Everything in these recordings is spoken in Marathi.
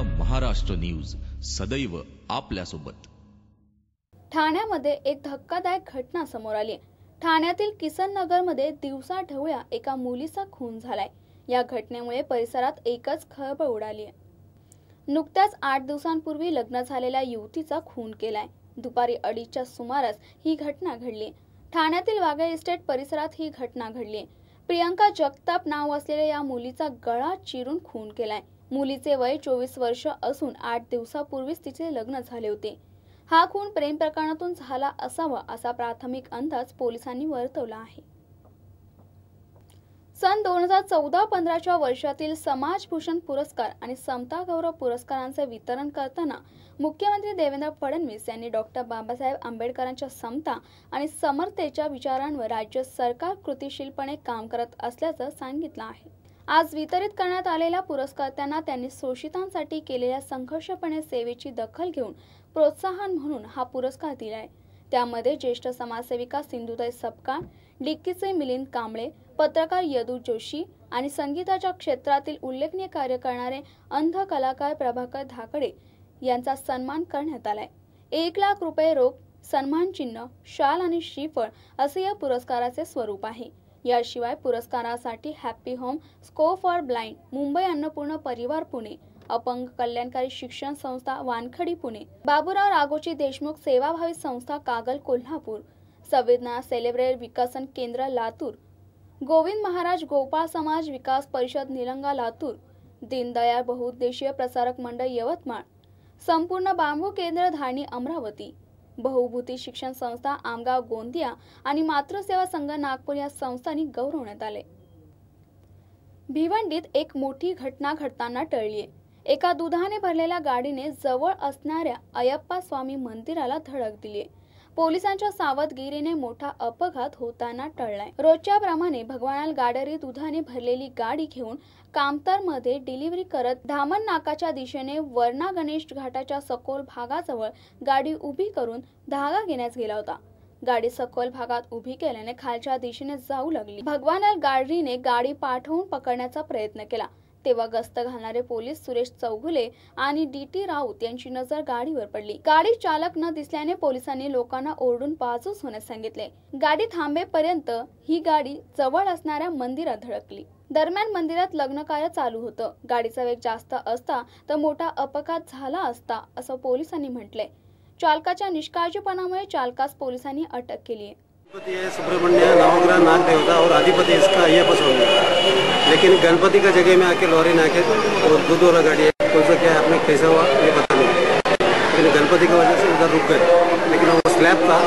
महाराष्ट्र न्यूज सदैव आपल्यासोबत। ठाण्यामध्ये एक धक्कादायक घटना समोर आली। ठाण्यातील किसन नगरमध्ये दिवसा ढवळ्या एका मुलीचा खून झालाय। या घटनेमुळे परिसरात एकच खळबळ उडाली आहे। नुकत्याच 8 दिवसांपूर्वी लग्न झालेल्या युवतीचा खून केलाय। दुपारी 2:30च्या सुमारास ही घटना घडली। ठाण्यातील वाघे इस्टेट परिसरात ही घटना घडली। प्रियंका जगताप नाव असलेल्या या मुलीचा गळा चिरून खून केलाय। मुलीचे वय 24 वर्ष असून 8 दिवसापूर्वीच तिचे लग्न झाले होते। हा खून प्रेम प्रकरणातून झाला असावा असा प्राथमिक अंदाज पोलिसांनी वर्तवला आहे। सन 2014-15च्या वर्षातील समाजभूषण पुरस्कार आणि समता गौरव पुरस्कारांचे वितरण करताना मुख्यमंत्री देवेंद्र फडणवीस यांनी डॉक्टर बाबासाहेब आंबेडकरांच्या समता आणि समतेच्या विचारांवर राज्य सरकार कृतिशीलपणे काम करत असल्याचं सांगितलं आहे। आज वितरित करण्यात आलेल्या पुरस्कारांना त्यांनी शोषितांसाठी केलेल्या संघर्षपणे सेवेची दखल घेऊन प्रोत्साहन म्हणून हा पुरस्कार दिलाय। त्यामध्ये ज्येष्ठ समाजसेविका सिंधुताई सपकाळ, डिक्कीचे मिलिंद कांबळे, पत्रकार यदू जोशी आणि संगीताच्या क्षेत्रातील उल्लेखनीय कार्य करणारे अंध कलाकार प्रभाकर धाकडे यांचा सन्मान करण्यात आलाय। 1 लाख रुपये रोख, सन्मान चिन्ह, शाल आणि श्रीफळ असे या पुरस्काराचे स्वरूप आहे। याशिवाय पुरस्कारासाठी happy home, scope for blind, Mumbai Annapurna परिवार पुणे, अपंग कल्याणकारी शिक्षण संस्था वानखडी पुणे, बाबूराव राघोजी देशमुख सेवाभावी संस्था कागल कोल्हापूर, संवेदना सेलिब्रेट विकसन केंद्र लातूर, गोविंद महाराज गोपाळ समाज विकास परिषद निलंगा लातूर, दीनदयाळ बहुउद्देशीय प्रसारक मंडळ यवतमाळ, संपूर्ण बांबू केंद्र धारणी अमरावती, बहुभूती शिक्षण संस्था आमगाव गोंदिया आणि मातृसेवा संघ नागपूर या संस्थांनी गौरवण्यात आले। भिवंडीत एक मोठी घटना घडताना टळली। एका दुधाने भरलेल्या गाडीने जवळ असणाऱ्या अयप्पा स्वामी मंदिराला धडक दिली। पोलिसांच्या सावधगिरीने मोठा अपघात होताना टळलाय। रोजच्या प्रमाणे भगवानाल गाडरी दुधाने भरलेली गाडी घेऊन कामतरमध्ये डिलिव्हरी करत धामण नाकाच्या दिशेने वर्णा गणेश घाटाच्या सखोल भागाजवळ गाडी उभी करून धागा घेण्यास गेला होता। गाडी सखोल भागात उभी केल्याने खालच्या दिशेने जाऊ लागली। भगवानाल गाडरीने गाडी पाठवून पकडण्याचा प्रयत्न केला तेव्हा गस्त घालणारे पोलीस सुरेश चौगुले आणि DT राऊत यांची नजर गाडीवर पडली। गाडी चालक न दिसल्याने पोलिसांनी लोकांना ओरडून बाजूस होण्यास सांगितले। गाडी थांबेपर्यंत ही गाडी जवळ असणाऱ्या मंदिरात धडकली। दरम्यान मंदिरात लग्न कार्य चालू होतं। गाडीचा वेग जास्त असता तर मोठा अपघात झाला असता असं पोलिसांनी म्हटलंय। चालकाच्या निष्काळजीपणामुळे चालकास पोलिसांनी अटक केली है। सुब्रमण्य नवग्रह नाग देवता और अधिपति इसका अय्यप्पा स्वामी, लेकिन गणपति का जगह में आके लॉरी में आके दूध वाला गाड़ी है तो उसका क्या आपने कैसा हुआ ये पता नहीं, लेकिन गणपति की वजह से उधर रुक गए। लेकिन वो स्लैब था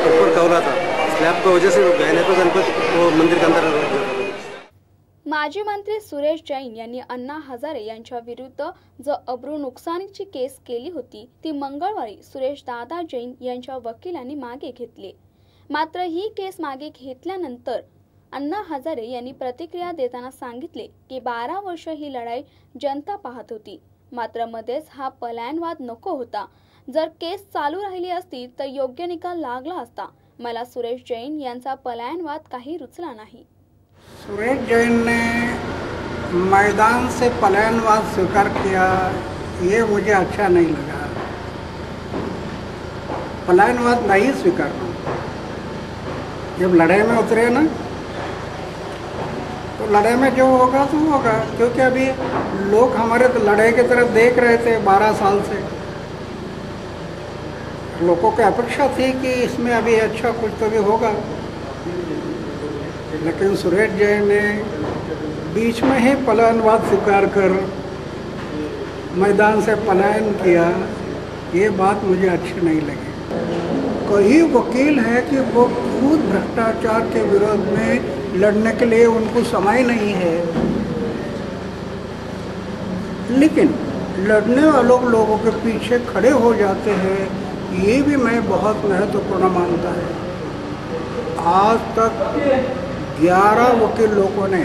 ऊपर कवला था, स्लैब की वजह से रुक गए, नहीं तो गणपति वो मंदिर के अंदर। माजी मंत्री सुरेश जैन यांनी अण्णा हजारे यांच्या विरुद्ध जो अब्रू नुकसानीची केस केली होती ती मंगळवारी सुरेश दादा जैन यांच्या वकिलांनी मागे घेतली। मात्र ही केस मागे घेतल्यानंतर अण्णा हजारे यांनी प्रतिक्रिया देताना सांगितले की 12 वर्ष ही लढाई जनता पाहत होती, मात्र मध्येच हा पलायनवाद नको होता। जर केस चालू राहिली असती तर योग्य निकाल लागला असता। मला सुरेश जैन यांचा पलायनवाद काही रुचला नहीं। सुरेश जैन ने मैदान से पलायनवाद स्वीकार किया, ये मुझे अच्छा नहीं लगा। पलायनवाद नहीं स्वीकारना। जब लड़ाई में उतरे ना तो लड़ाई में जो होगा तो होगा, क्योंकि अभी लोग हमारे तो लड़ाई की तरफ देख रहे थे 12 साल से। लोगों की अपेक्षा थी कि इसमें अभी अच्छा कुछ तो भी होगा, लेकिन सुरेश जैन ने बीच में ही पलायनवाद स्वीकार कर मैदान से पलायन किया, ये बात मुझे अच्छी नहीं लगी। कई वकील हैं कि वो खुद भ्रष्टाचार के विरोध में लड़ने के लिए उनको समय नहीं है, लेकिन लड़ने वालों लोगों के पीछे खड़े हो जाते हैं, ये भी मैं बहुत महत्वपूर्ण मानता है। आज तक 11 वकील लोगों ने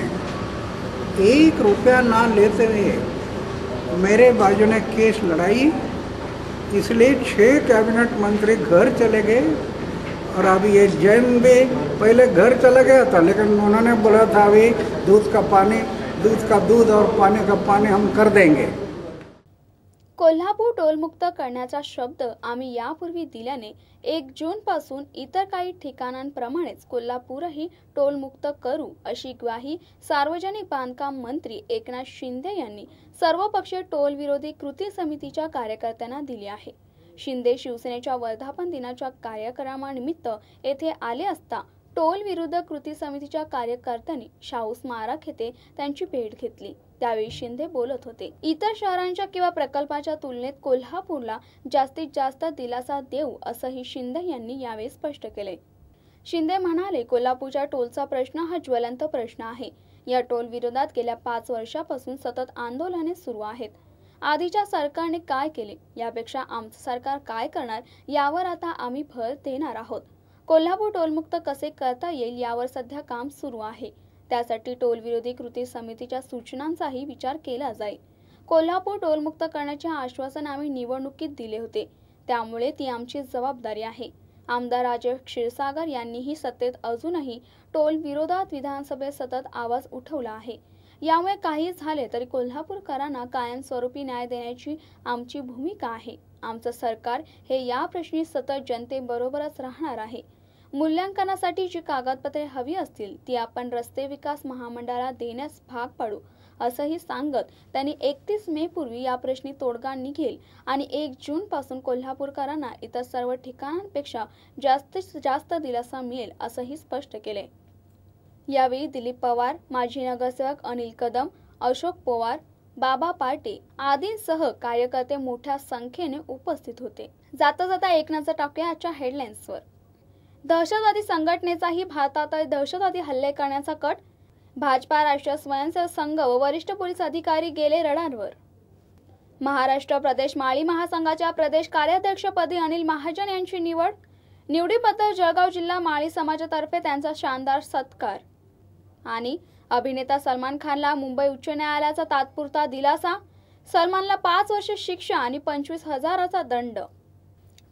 1 रुपया ना लेते हुए मेरे बाजू ने केस लड़ाई, इसलिए 6 कैबिनेट मंत्री घर चले गए और अभी ये जैन भी पहले घर चला गया था, लेकिन उन्होंने बोला था अभी दूध का पानी, दूध का दूध और पानी का पानी हम कर देंगे। कोल्हापूर टोलमुक्त करण्याचा शब्द आम्ही यापूर्वी दिल्याने 1 जून पासून इतर काही ठिकाणांप्रमाणेच कोल्हापूरही टोलमुक्त करू अशी ग्वाही सार्वजनिक बांधकाम मंत्री एकनाथ शिंदे यांनी सर्वपक्षीय टोल विरोधी कृती समितीच्या कार्यकर्त्यांना दिली आहे। शिंदे शिवसेनेच्या वर्धापन दिनाच्या कार्यक्रमानिमित्त येथे आले असता टोल विरुद्ध कृती समितीच्या कार्यकर्त्यांनी शाहू स्मारक येथे त्यांची भेट घेतली। त्यावेळी शिंदे बोलत होते। इतर शहरांच्या किंवा प्रकल्पाच्या तुलनेत कोल्हापूरला जास्तीत जास्त दिलासा देऊ असंही शिंदे यांनी यावेळी स्पष्ट केले। शिंदे म्हणाले, कोल्हापूरच्या टोलचा प्रश्न हा ज्वलंत प्रश्न आहे। या टोल विरोधात गेल्या 5 वर्षापासून सतत आंदोलने सुरू आहेत। आधीच्या सरकारने काय केले यापेक्षा आमचं सरकार काय करणार यावर आता आम्ही भर देणार आहोत। कोल्हापूर टोलमुक्त कसे करता येईल यावर सध्या काम सुरू आहे। त्यासाठी टोल विरोधी कृती समितीच्या सूचनांचाही विचार केला जाईल। कोल्हापूर टोलमुक्त करण्याचे आश्वासन आम्ही निवडणुकीत दिले होते, त्यामुळे ती आमची जबाबदारी आहे। आमदार राजेश क्षीरसागर यांनीही सत्तेत अजूनही टोल विरोधात विधानसभेत सतत आवाज उठवला आहे। यामुळे काही झाले तरी कोल्हापूरकरांना कायमस्वरूपी न्याय देण्याची आमची भूमिका आहे। आमचं सरकार हे या प्रश्नी सतत जनतेबरोबरच राहणार आहे। मूल्यांकनासाठी जी कागदपत्रे हवी असतील ती आपण रस्ते विकास महामंडळाला देण्यास भाग पाडू असंही सांगत त्यांनी 31 मे पूर्वी या प्रश्नी तोडगा निघेल आणि 1 जून पासून कोल्हापूरकरांना इतर सर्व ठिकाणांपेक्षा जास्तीत जास्त दिलासा मिळेल असंही स्पष्ट केले। यावेळी दिलीप पवार, माजी नगरसेवक अनिल कदम, अशोक पवार, बाबा पाटे आदींसह कार्यकर्ते मोठ्या संख्येने उपस्थित होते। जाता जाता एक नजर टाकूया आजच्या हेडलाईन्सवर। दहशतवादी संघटनेचाही भारतात दहशतवादी हल्ले करण्याचा कट, भाजपा राष्ट्रीय स्वयंसेवक संघ व वरिष्ठ पोलीस अधिकारी गेले रडारवर। महाराष्ट्र प्रदेश माळी महासंघाच्या प्रदेश कार्याध्यक्षपदी अनिल महाजन यांची निवड, निवडीबद्दल जळगाव जिल्हा माळी समाजातर्फे त्यांचा शानदार सत्कार। आणि अभिनेता सलमान खानला मुंबई उच्च न्यायालयाचा तात्पुरता दिलासा, सलमानला 5 वर्ष शिक्षा आणि 25,000चा दंड।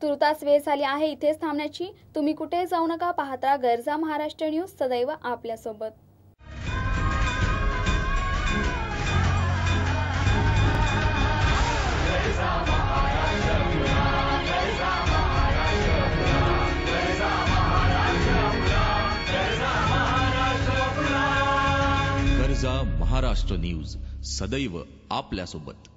तुर्तास वेळ झाली आहे इथेच थांबण्याची। तुम्ही कुठे जाऊ नका, पाहत राहा गरजा महाराष्ट्र न्यूज, सदैव आपल्यासोबत। गरजा महाराष्ट्र न्यूज, सदैव आपल्यासोबत।